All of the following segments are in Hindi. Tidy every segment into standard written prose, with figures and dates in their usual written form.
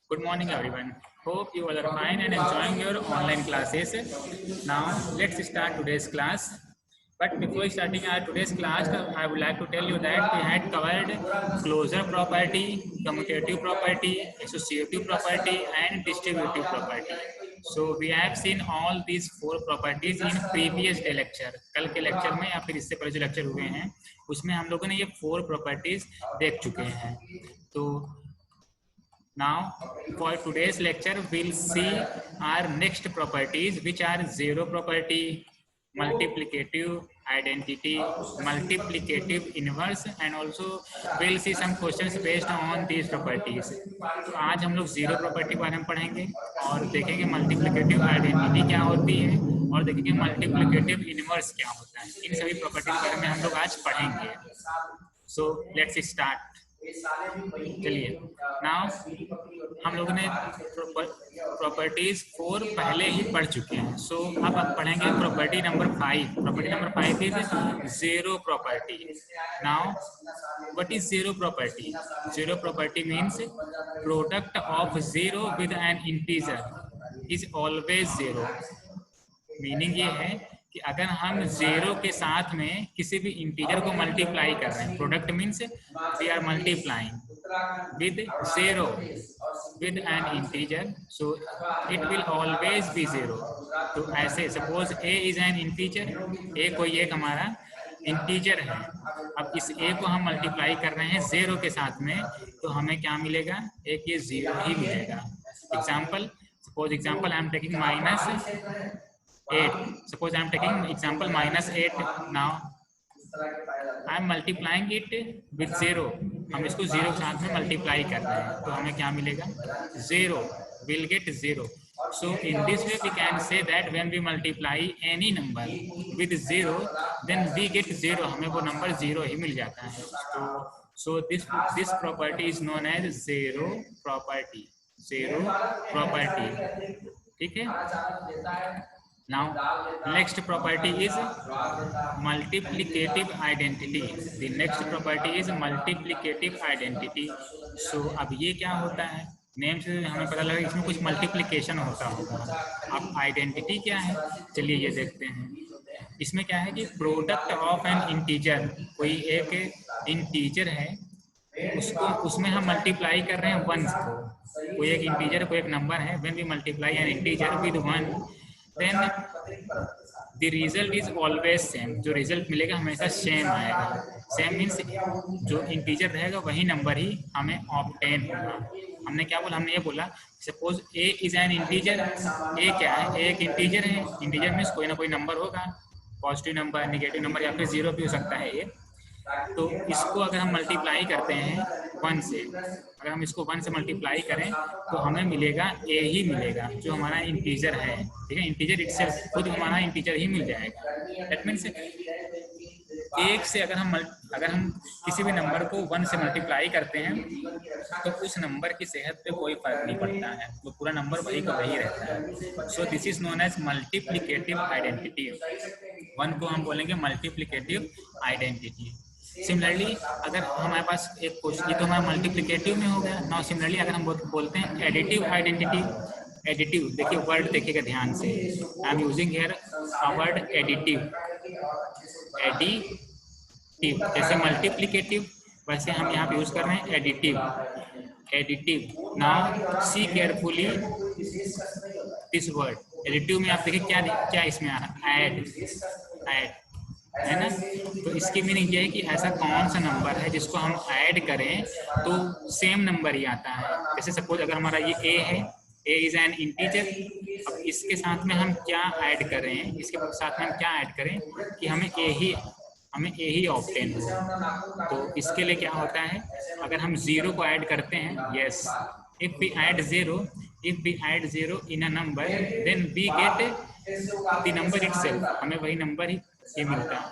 Good morning, everyone. Hope you all are fine and enjoying your online classes. Now, let's start today's class. But before starting our today's class, I would like to tell you that we had covered closure property, commutative property, associative property, and distributive property. So we have seen all these four properties in previous day lecture. कल के lecture में या फिर इससे पहले जो lecture हुए हैं उसमें हम लोगों ने ये four properties देख चुके हैं. तो now for today's lecture we'll see our next properties, which are zero property, multiplicative identity, multiplicative inverse, and also we'll see some questions based on these properties. तो आज हम लोग जीरो प्रॉपर्टी बारे में पढ़ेंगे और देखेंगे मल्टीप्लिकेटिव आइडेंटिटी क्या होती है और देखेंगे मल्टीप्लिकेटिव इनवर्स क्या होता है. इन सभी प्रॉपर्टी के बारे में हम लोग आज पढ़ेंगे. So let's start. चलिए, नाउ हम लोगों ने प्रॉपर्टीज 4 पहले ही पढ़ चुके हैं. सो अब आप पढ़ेंगे property number 5. Property number 5 is zero property. Now what is zero property? Zero property means product of zero with an integer is always zero. Meaning ये है कि अगर हम जीरो के साथ में किसी भी इंटीजर को मल्टीप्लाई कर रहे हैं, product means we are multiplying with zero with an integer, so it will always be zero. तो ऐसे suppose a is an integer, a कोई एक हमारा इंटीजर है. अब इस ए को हम मल्टीप्लाई कर रहे हैं जीरो के साथ में, तो हमें क्या मिलेगा? एक ये जीरो ही मिलेगा. Example, suppose example I am taking -8. Suppose I am taking example -8. Now I am multiplying it with 0. हम इसको 0 के साथ में मल्टीप्लाई कर रहे हैं, तो हमें क्या मिलेगा? 0. We'll get 0. So in this way we can say that when we multiply any number with 0, then we get 0. हमें वो नंबर 0 ही मिल जाता है. So this property is known as zero property. Zero property. ठीक है. Now next property is multiplicative identity. The next property is multiplicative identity. So अब ये क्या होता है? नेम से हमें पता लगा इसमें कुछ मल्टीप्लिकेशन होता होगा. अब आइडेंटिटी क्या है? चलिए ये देखते हैं. इसमें क्या है कि प्रोडक्ट ऑफ एन इंटीजर, कोई एक इंटीजर है उसमें हम मल्टीप्लाई कर रहे हैं वंस को. कोई एक इंटीजर, कोई एक नंबर है. When we multiply an integer with 1, then the result is always same. जो रिजल्ट मिलेगा हमेशा सेम आएगा. सेम मीन्स जो इंटीजर रहेगा वही नंबर ही हमें ऑब्टेन होगा. हमने क्या बोला? हमने ये बोला suppose a is an integer. A क्या है? ए एक इंटीजर है. इंटीजर मीन्स कोई ना कोई नंबर होगा, पॉजिटिव नंबर, नेगेटिव नंबर, या फिर 0 भी हो सकता है ये. तो इसको अगर हम मल्टीप्लाई करते हैं 1 से, अगर हम इसको 1 से मल्टीप्लाई करें तो हमें मिलेगा ए ही मिलेगा, जो हमारा इंटीजर है. ठीक है, इंटीजर इटसेल्फ खुद हमारा इंटीजर ही मिल जाएगा. दैट मीन्स एक से अगर हम किसी भी नंबर को 1 से मल्टीप्लाई करते हैं तो उस नंबर की सेहत पे कोई फर्क नहीं पड़ता है, वो पूरा नंबर वही का वही रहता है. So this is known as multiplicative identity. 1 को हम बोलेंगे मल्टीप्लिकेटिव आइडेंटिटी. सिमिलरली अगर हमारे पास एक क्वेश्चन, ये तो हमारा मल्टीप्लिकेटिव में हो गया. नाउ सिमिलरली अगर हम बोलते हैं एडिटिव आइडेंटिटी. एडिटिव, देखिए वर्ड देखिएगा ध्यान से. I am using here a word additive. Additive जैसे मल्टीप्लिकेटिव, वैसे हम यहाँ पे यूज कर रहे हैं additive. Additive. Now see carefully this word. Additive में आप देखिए क्या इसमें आ रहा है? ऐड है ना. तो इसकी मीनिंग ये है कि ऐसा कौन सा नंबर है जिसको हम ऐड करें तो सेम नंबर ही आता है. जैसे सपोज अगर हमारा ये ए है, ए इज एन इंटीजर. अब इसके साथ में हम क्या ऐड करें, इसके साथ में हम क्या ऐड करें कि हमें ए ही ऑब्टेन हो. तो इसके लिए क्या होता है? अगर हम 0 को ऐड करते हैं, yes, if we add 0 in a number, then we get the number itself. हमें वही नंबर ही ये मिलता है.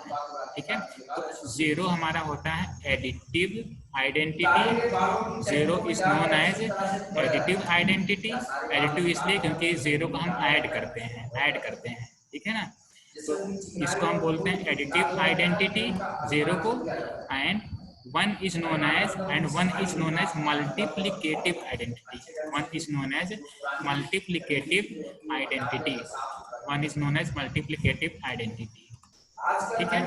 ठीक है, तो 0 हमारा होता है additive identity. 0 is known as additive identity. Additive इसलिए क्योंकि 0 को हम ऐड करते हैं. ठीक है ना. तो इसको हम बोलते हैं एडिटिव आइडेंटिटी 0 को. And one is known as and one is known as multiplicative identity. One is known as multiplicative identity. One is known as multiplicative identity. ठीक है,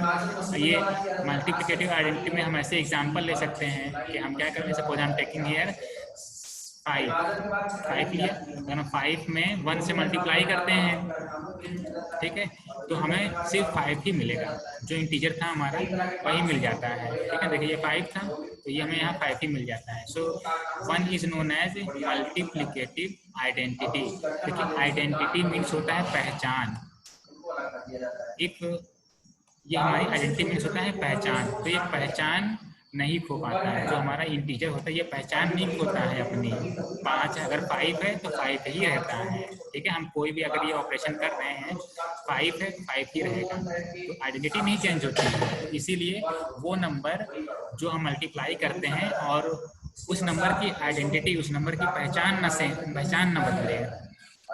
ये मल्टीप्लिकेटिव आइडेंटिटी में हम ऐसे एग्जांपल ले सकते हैं कि हम क्या करें, suppose I am taking here 5 लिया, अगर हम 5 में 1 से मल्टीप्लाई करते हैं, ठीक है, तो हमें सिर्फ 5 ही मिलेगा, जो इंटीजर था हमारा वही मिल जाता है। ठीक है, देखिए ये 5 था तो ये हमें यहाँ 5 ही मिल जाता है। So 1 is known as multiplicative identity. देखिए आइडेंटिटी मीन्स होता है पहचान। इफ ये हमारी आइडेंटिटी मीन्स होता है पहचान, तो ये पहचान नहीं खो पाता है। जो हमारा इंटीजर होता है ये पहचान नहीं खोता है अपनी। 5 है, अगर 5 है तो 5 ही रहता है। ठीक है, हम कोई भी अगर ये ऑपरेशन कर रहे हैं 5 है 5 ही रहेगा, तो आइडेंटिटी नहीं चेंज होती है। इसीलिए वो नंबर जो हम मल्टीप्लाई करते हैं और उस नंबर की आइडेंटिटी, उस नंबर की पहचान न बदले,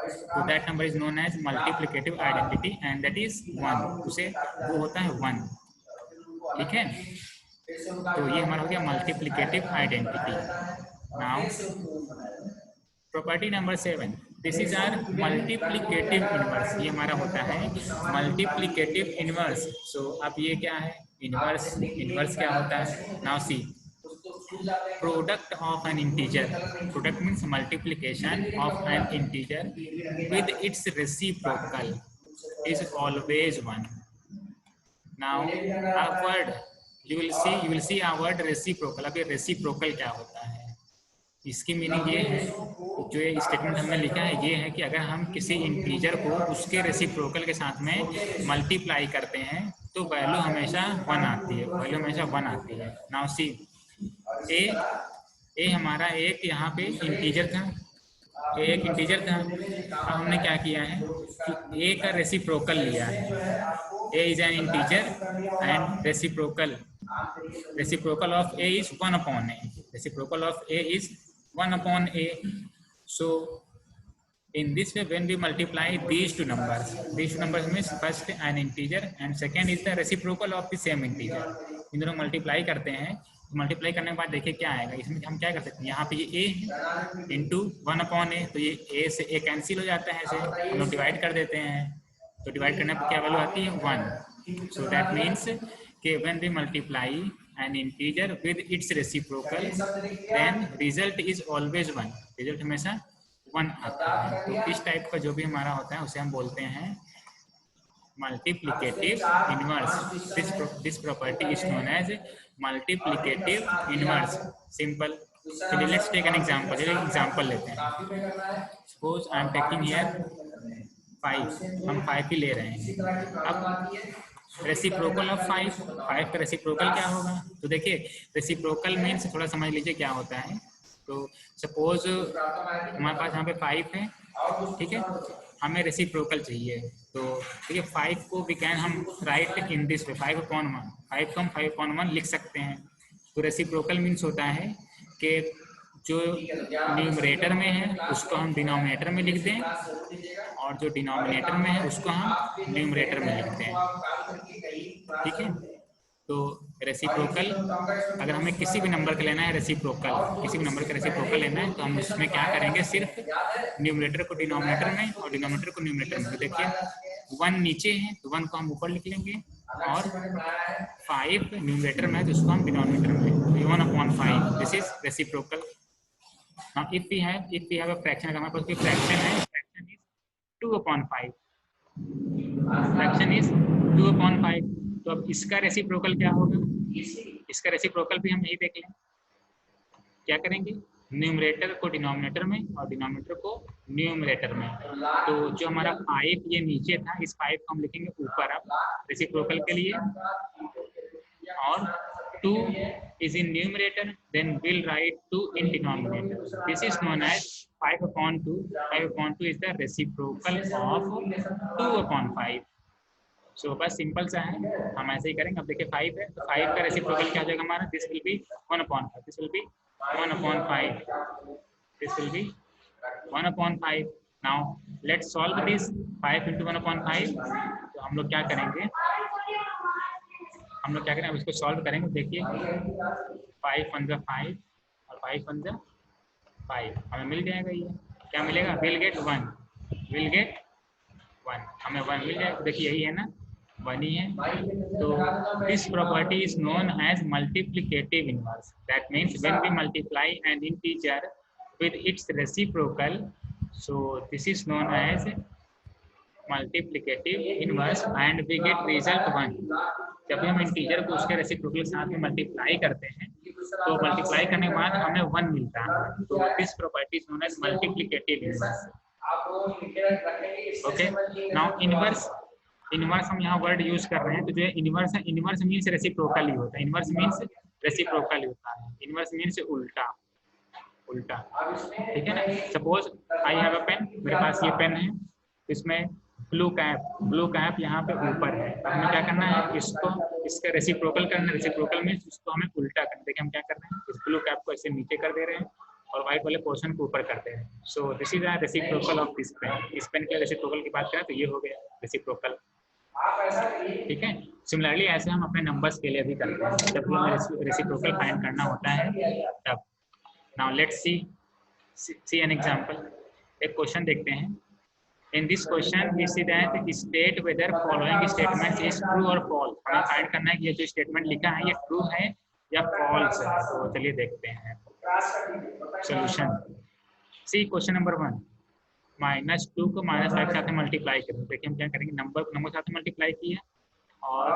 तो that number is known as multiplicative identity and that is 1। उसे वो होता है 1। ठीक है, तो ये हमारा हो गया multiplicative identity. Now property number 7, this is our multiplicative inverse. ये हमारा होता है मल्टीप्लिकेटिव इनवर्स। सो अब ये क्या है, इनवर्स। इनवर्स क्या होता है, now see, product of an integer, product means multiplication of an integer with its reciprocal is always 1. Now a word you will see a word reciprocal। अब ये reciprocal क्या होता है, इसकी मीनिंग ये है, जो ये स्टेटमेंट हमने लिखा है ये है कि अगर हम किसी इंटीजर को उसके रेसिप्रोकल के साथ में मल्टीप्लाई करते हैं तो वैल्यू हमेशा 1 आती है, वैल्यू हमेशा 1 आती है। नाउ सी, ए हमारा एक यहाँ पे इंटीजर था, एक इंटीजर था। अब हमने क्या किया है कि ए का रेसिप्रोकल लिया है। A is an integer and reciprocal of a is 1 upon a. Reciprocal of a is 1 upon a. So in this way when we multiply these two numbers means first an integer and second is the reciprocal of the same integer। इन दोनों मल्टीप्लाई करते हैं, मल्टीप्लाई करने के बाद देखिए क्या आएगा। इसमें हम क्या कर सकते हैं, यहाँ पे ये a इंटू 1 अपॉन ए, तो ये a से a कैंसिल हो जाता है, ऐसे हम लोग डिवाइड कर देते हैं, तो डिवाइड करने पर क्या वैल्यू आती है 1। सो दैट मीन्स कि when we multiply an integer with its reciprocal then result is always 1। Result हमेशा 1 आता है। तो इस टाइप का जो भी हमारा होता है उसे हम बोलते हैं multiplicative inverse. This property is known as multiplicative inverse. Simple. चलिए लेट्स टेक एन एग्जांपल। चलिए एग्जांपल लेते हैं। Suppose I am taking here 5, हम 5 ही ले रहे हैं। अब रेसिप्रोकल ऑफ 5 का रेसिप्रोकल क्या होगा, तो देखिए रेसिप्रोकल मीन्स थोड़ा समझ लीजिए क्या होता है। तो सपोज हमारे पास यहाँ पे 5 है, ठीक है, हमें रेसिप्रोकल चाहिए, तो देखिए 5 को वी कैन हम right in this way 5 upon 1, 5 को हम 5 upon 1 लिख सकते हैं। तो रेसिप्रोकल मीन्स होता है कि जो न्यूमरेटर में है उसको हम डिनोमिनेटर में लिख दें और जो डिनोमिनेटर में है उसको हम न्यूमरेटर में लिख दें। ठीक है, तो रेसिप्रोकल अगर हमें किसी भी नंबर का लेना है, रेसिप्रोकल किसी भी नंबर का रेसिप्रोकल लेना है, तो हम उसमें क्या करेंगे, सिर्फ न्यूमरेटर को डिनोमिनेटर में और डिनोमिनेटर को न्यूमरेटर में। तो देखिए 1 नीचे है तो 1 को हम ऊपर लिख लेंगे और 5 न्यूमरेटर में है तो उसको हम डिनोमिनेटर में 1 upon 5। This is reciprocal. Now if we have a fraction, अगर हमारे पास कोई फ्रैक्शन है, fraction is 2 upon 5, fraction is 2 upon 5, तो अब इसका रेसिप्रोकल क्या होगा, इसका रेसिप्रोकल भी हम यही देख लें। क्या करेंगे, न्यूमरेटर को डिनोमिनेटर में और डिनोमिनेटर को न्यूमरेटर में। तो जो हमारा 5 ये नीचे था, इस 5 को हम लिखेंगे ऊपर अब रेसिप्रोकल के लिए, और 2 is in numerator, then we'll write 2 in denominator. This is known as 5 upon 2. 5 upon 2 is the reciprocal of 2 upon 5. So बस सिंपल सा है, हम ऐसे ही करेंगे। अब देखिए 5 है तो 5 का रेसिप्रोकल क्या हो जाएगा हमारा, this will be 1 upon 5, this will be 1 upon 5, this will be 1 upon 5. Now let's solve this 5 into 1 upon 5। तो हम लोग क्या करेंगे, हम लोग क्या करें, अब इसको सॉल्व करेंगे। देखिए 5 × 5 और 5 × 5 हमें मिल जाएगा। ये क्या मिलेगा, विल गेट 1, विल गेट 1, हमें 1 मिल जाएगा। देखिए यही है ना, 1 ही है। तो this property is known as multiplicative inverse. That means when we multiply an integer with its reciprocal, so this is known as multiplicative inverse and we get result 1। जब भी हम इंटीजर को उसके रेसिप्रोकल के साथ में मल्टीप्लाई करते हैं तो मल्टीप्लाई करने के बाद हमें 1 मिलता है। तो this property is known as multiplicative inverse. Okay, now inverse, inverse हम यहाँ वर्ड यूज कर रहे हैं। तो जो इनवर्स है, इनवर्स मीन्स रेसिप्रोकल ही होता है। इनवर्स मीन्स रेसिप्रोकल होता है। इनवर्स मीन्स उल्टा, उल्टा, ठीक है ना। Suppose I have a pen, मेरे पास ये पेन है, इसमें ब्लू कैप यहाँ पे ऊपर है। हमें क्या करना है, इसको इसका रेसिप्रोकल करना है। रेसिप्रोकल मीन्स इसको हमें उल्टा करना है। देखिए हम क्या कर रहे हैं, इस ब्लू कैप को ऐसे नीचे कर दे रहे हैं और व्हाइट वाले पोर्शन को ऊपर करते हैं। So this is the reciprocal of this pen. इस पेन के रेसिप्रोकल की बात करें तो ये हो गया रेसिप्रोकल, ठीक है। सिमिलरली ऐसे हम अपने नंबर्स के लिए भी करते हैं, जब भी हमें रेसिप्रोकल फाइंड करना होता है तब। Now let's see an example। एक क्वेश्चन देखते हैं। In this question we see that state whether following statements is true or false। हमें फाइंड करना है कि ये जो स्टेटमेंट लिखा है ये ट्रू है या फॉल्स है। तो चलिए देखते हैं सॉल्यूशन। सी क्वेश्चन नंबर 1, -2 को -5 के साथ मल्टीप्लाई करें। देखिए हम क्या करेंगे, नंबर को नंबर के साथ मल्टीप्लाई किया और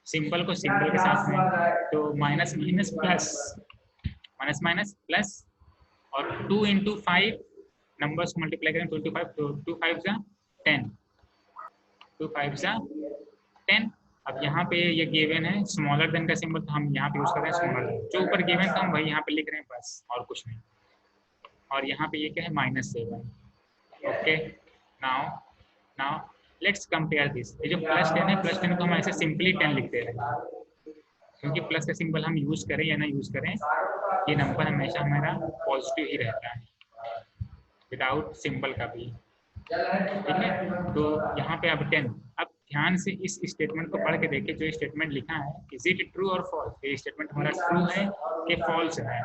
सिंबल को सिंबल के साथ में, तो minus minus plus, minus minus plus, और 2 × 5 नंबर्स को मल्टीप्लाई करें 2 × 5, तो 2 × 5 = 10, 2 × 5 = 10। अब यहाँ पे ये गिवन है स्मॉलर देन का सिंबल, तो हम यहाँ पे यूज कर रहे हैं स्मॉलर देन। जो ऊपर गिवन था हम वही यहाँ पे लिख रहे हैं बस, और कुछ नहीं। और यहाँ पे ये क्या है, -7। Okay, now let's compare this. ये जो +10 है, +10 को हम ऐसे सिंपली 10 लिख दे रहे हैं, क्योंकि प्लस का सिंबल हम यूज करें या ना यूज करें, ये नंबर हमेशा हमारा पॉजिटिव ही रहता है विदाउट सिंबल का भी, ठीक है। तो यहाँ पे अब 10। अब ध्यान से इस स्टेटमेंट को पढ़ के देखिए, जो स्टेटमेंट लिखा है इज इट ट्रू और फॉल्स। ये स्टेटमेंट हमारा ट्रू है कि फॉल्स है।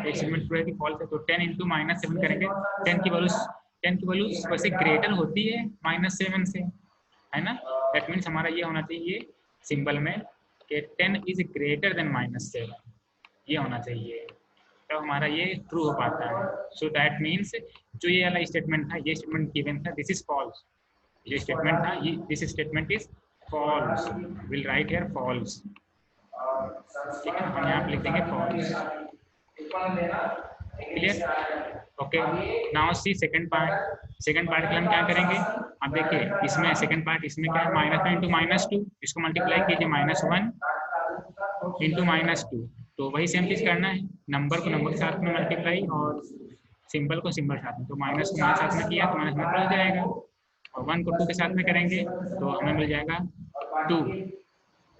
एक स्टेटमेंट ट्रू है कि फॉल्स है, तो 10 × -7 करेंगे। 10 की वैल्यू वैसे ग्रेटर होती है -7 से, है ना। दैट मीन्स हमारा ये होना चाहिए सिंबल में कि 10 इज ग्रेटर देन -7, ये होना चाहिए, तब हमारा ये ट्रू हो पाता है। सो दैट मीन्स जो ये वाला स्टेटमेंट था, ये स्टेटमेंट गिवन था, दिस इज फॉल्स। ये स्टेटमेंट था, ये this statement is false. Will write here false, ठीक है। हम यहाँ पे लिख देंगे false. Clear, okay. Now see second part. Second part के लिए हम क्या करेंगे, अब देखिए इसमें सेकंड पार्ट, इसमें क्या है, -1 × -2, इसको मल्टीप्लाई कीजिए -1 × -2, तो वही सेम चीज करना है, नंबर को नंबर के साथ में मल्टीप्लाई और सिंबल को सिंबल के साथ में। तो माइनस को माइनस साथ में किया तो माइनस में प्लस जाएगा, और 1 को 2 के साथ में करेंगे तो हमें मिल जाएगा 2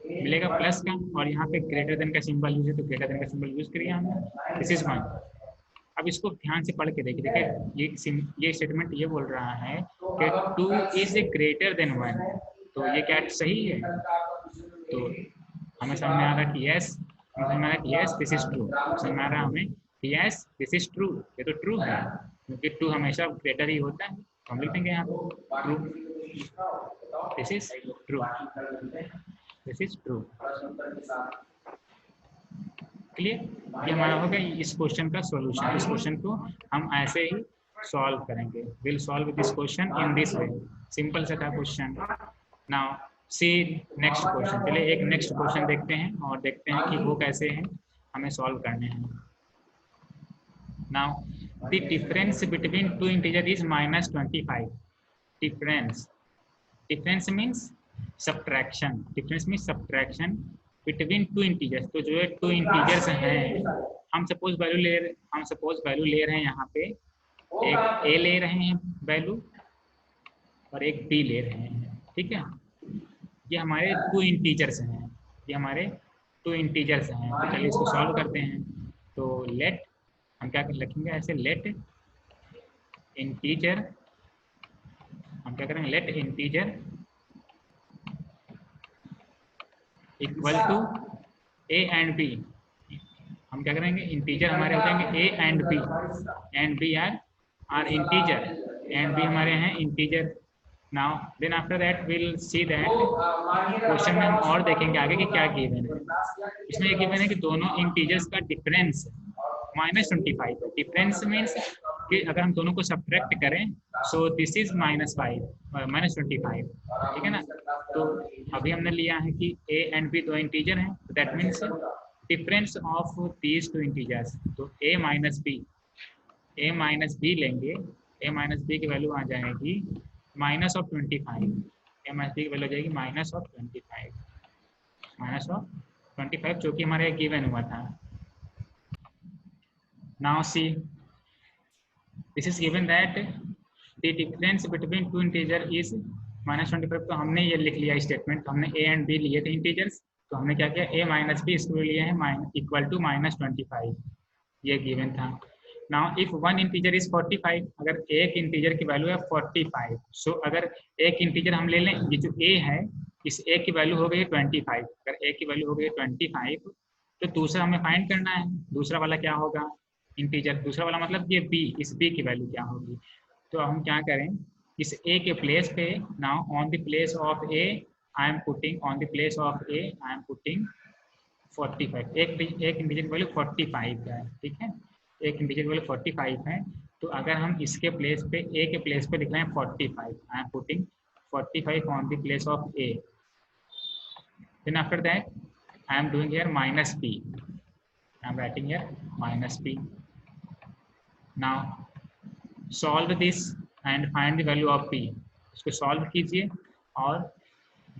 मिलेगा प्लस का, और यहाँ पे ग्रेटर देन का सिंबल यूज है तो ग्रेटर देन का सिंबल यूज करिए हमने, दिस इज 1। अब इसको ध्यान से पढ़ के देखिए, ये स्टेटमेंट ये बोल रहा है कि 2 इज ग्रेटर देन 1, तो ये क्या सही है। तो हमें समझ में आ रहा है कि यस, समझ में आ रहा है कि यस दिस इज ट्रू, समझ में आ रहा है हमें कि यस दिस इज ट्रू, ये तो ट्रू है, क्योंकि 2 हमेशा ग्रेटर ही होता है। हम लिख देंगे यहाँ पे true, this is true, this is true. Clear, ये हमारा हो गया इस क्वेश्चन का सॉल्यूशन। इस क्वेश्चन को हम ऐसे ही सॉल्व करेंगे। Will solve this question in this way, simple सा था question. Now see next question. चलिए एक नेक्स्ट क्वेश्चन देखते हैं और देखते हैं कि वो कैसे हैं, हमें सॉल्व करने हैं। Now the difference between 2 integer is -25। Difference means subtraction, difference means subtraction between 2 integers. तो जो है 2 इंटीजर्स हैं, हम सपोज वैल्यू ले रहे हैं, यहाँ पे एक a ले रहे हैं वैल्यू और एक b ले रहे हैं, ठीक है। ये हमारे 2 इंटीजर्स हैं, ये हमारे 2 इंटीजर्स हैं। तो चलिए इसको सॉल्व करते हैं। तो लेट, हम क्या लिखेंगे ऐसे, लेट इंटीजर, हम क्या करेंगे, let integer equal to A and B, हम क्या करेंगे, इंटीजर हमारे हो जाएंगे A and B are integer, and B हमारे हैं integer. Now then after that will see that question में हम और देखेंगे आगे कि क्या गिवन है। इसमें ये गिवन है कि दोनों इंटीजर्स का डिफरेंस -25 है। डिफरेंस मीन्स कि अगर हम दोनों को सब्ट्रैक्ट करें, सो दिस इज -25, ठीक है ना। तो अभी हमने लिया है कि ए एंड बी दो इंटीजर हैं, तो that means difference of these two integers, तो ए माइनस बी लेंगे, ए माइनस बी की वैल्यू आ जाएगी -25, ए माइनस बी की वैल्यू आ जाएगी -25 जो कि हमारे गिवन हुआ था। Now see, this is given that the difference between two integer is -25, तो हमने ये लिख लिया स्टेटमेंट, हमने a एंड b लिए थे इंटीजर्स, तो हमने क्या किया, a माइनस बी इसको लिए है इक्वल टू -25, ये गिवन था। Now if one integer is 45, अगर एक इंटीजर की वैल्यू है 45, सो अगर एक इंटीजर हम ले लें, ये जो a है, इस a की वैल्यू हो गई 25, अगर a की वैल्यू हो गई 25, तो दूसरा हमें फाइंड करना है, दूसरा वाला क्या होगा, इंटीजर, दूसरा वाला मतलब ये b, इस b की वैल्यू क्या होगी। तो हम क्या करें, इस a के प्लेस पे, now on the place of a I am putting, on the place of a I am putting 45, एक इंटीजर की वैल्यू 45 है, ठीक है, एक इंटीजर की वैल्यू 45 है। तो अगर हम इसके प्लेस पे, a के प्लेस पे लिख रहे हैं 45, I am putting 45 on the place of a, then after that I am doing here -b, I am writing here -b. Now solve this and find the value of b. इसको सॉल्व कीजिए और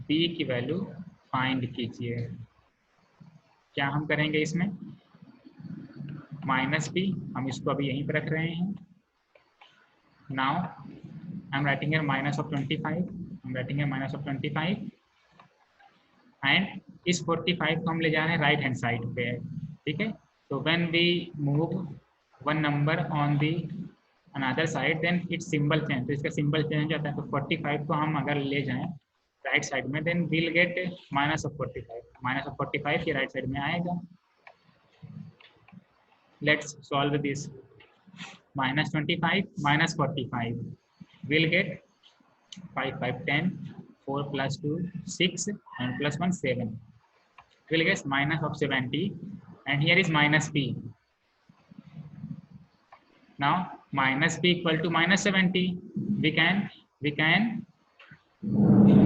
b की वैल्यू फाइंड कीजिए। क्या हम करेंगे इसमें, -b, हम इसको अभी यहीं पर रख रहे हैं। Now I am writing here -25, I am writing here -25 and इस 45 को हम ले जा रहे हैं राइट हैंड साइड पे, ठीक है। तो when we move one number on the other side, then its symbol change, तो इसका सिंबल चेंज हो जाता है। तो 45 को हम अगर ले जाएं राइट साइड में, देन वील गेट -45 ये राइट साइड में आएगा। Let's solve this, -25 -45 will get 5 5 10, 4 + 2 6 and +1 7, will get -70, and here is -b. Now -b equal to -70, we can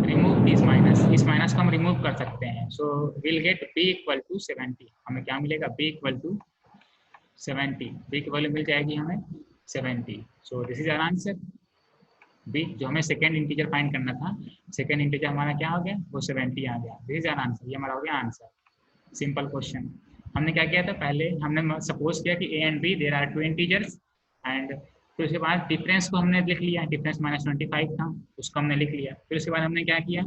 remove this minus, इस माइनस को हम रिमूव कर सकते हैं। So we'll get b equal to 70, हमें क्या मिलेगा, b equal to 70, b की वैल्यू मिल जाएगी हमें 70। So this is our answer, b, जो हमें सेकेंड इंटीजर फाइंड करना था, सेकेंड इंटीजर हमारा क्या हो गया, वो 70 आ गया। दिस इज आवर आंसर, ये हमारा हो गया आंसर। Simple question. हमने क्या किया था, पहले हमने सपोज किया कि a and b there are two integers, and फिर उसके बाद डिफरेंस को हमने लिख लिया, डिफरेंस -25 था, उसको हमने लिख लिया। फिर उसके बाद हमने क्या किया,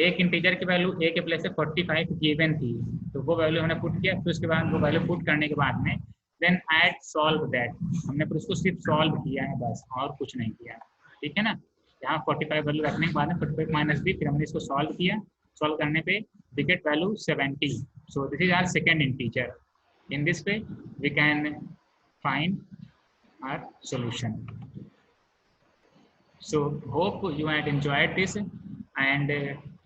एक इंटीजर की वैल्यू a के प्लेस से 45 गिवन थी, तो वो वैल्यू हमने पुट किया। फिर उसके बाद वो वैल्यू पुट करने के बाद में देन ऐड सॉल्व दैट, हमने फिर उसको सिर्फ सॉल्व किया है बस, और कुछ नहीं किया, ठीक है ना। यहाँ 45 वैल्यू रखने के बाद में 45 -b, फिर हमने इसको सॉल्व किया, सॉल्व करने पे we get value 70, so this is our second integer. In this way we can find our solution. So hope you had enjoyed this, and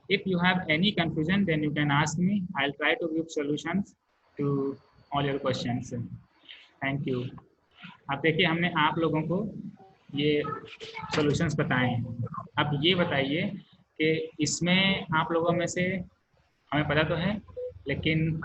if you have any confusion then you can ask me, I'll try to give solutions to all your questions. Thank you. अब देखिए हमने आप लोगों को ये सॉल्यूशंस बताए हैं। अब ये बताइए कि इसमें आप लोगों में से, हमें पता तो है लेकिन